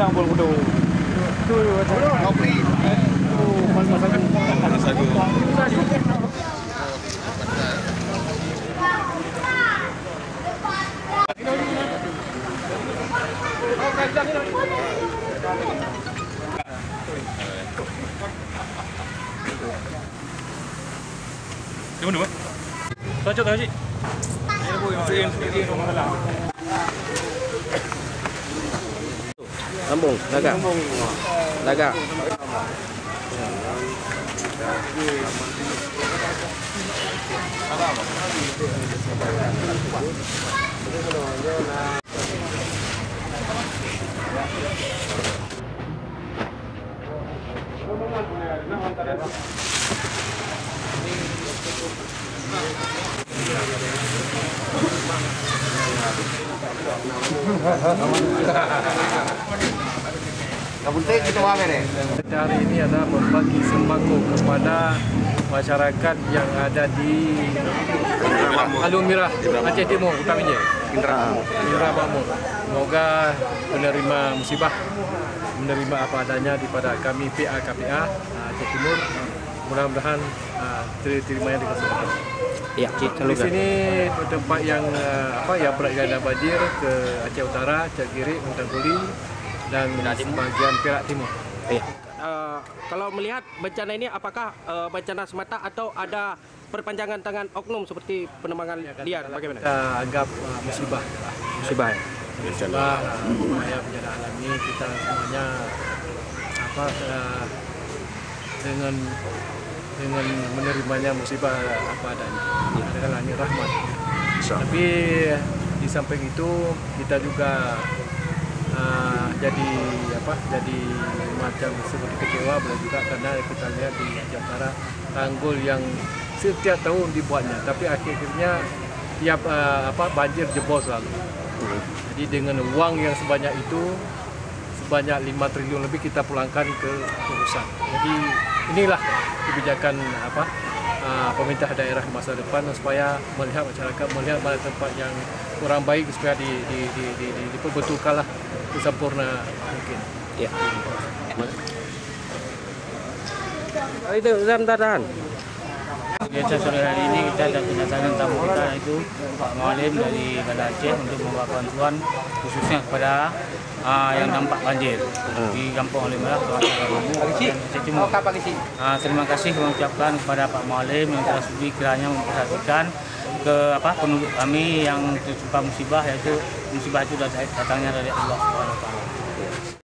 menang bol kudu. Tu kopi. Masagu. Di mana? Tunjuk tahu cik. Ini boleh masukin rumah lah. Lambung, laga. Laga. Hari ini adalah membagi sembako kepada masyarakat yang ada di Alumira, Aceh Timur, utamanya Indra Makmur. Semoga penerima musibah menerima apa adanya daripada kami PA KPA Aceh Timur. Mudah-mudahan terimanya dengan selamat. Ya, Di sini tempat yang yang berada banjir ke Aceh Utara, Aceh Giri, Mentaguli dan sebagian Perak Timur. Iya. Kalau melihat bencana ini, apakah bencana semata atau ada perpanjangan tangan oknum seperti penembangan liar? Bagaimana? Kita anggap musibah. Musibah. Musibah, bencana alami, kita semuanya dengan menerimanya musibah apa adanya. Adalah ini rahmat. Tapi di samping itu kita juga jadi macam seperti kecewa juga karena kita lihat di Jakarta tanggul yang setiap tahun dibuatnya, tapi akhirnya tiap banjir jebol selalu. Jadi dengan uang yang sebanyak itu, sebanyak 5 triliun lebih kita pulangkan ke pusat. Jadi inilah kebijakan pemerintah daerah di masa depan supaya melihat masyarakat, melihat mana tempat yang kurang baik supaya diperbetulkanlah sempurna mungkin. Ya. Itu tahan. Biasa sore hari ini kita ada kedatangan tamu kita yaitu Pak Malim dari Banda Aceh untuk membawa bantuan khususnya kepada yang dampak banjir di Kampung Alumira, Aceh Timur. Terima kasih mengucapkan kepada Pak Malim yang telah sudi kiranya memperhatikan ke penduduk kami yang tertimpa musibah, yaitu musibah itu datangnya dari Allah Subhanahu wa Ta'ala.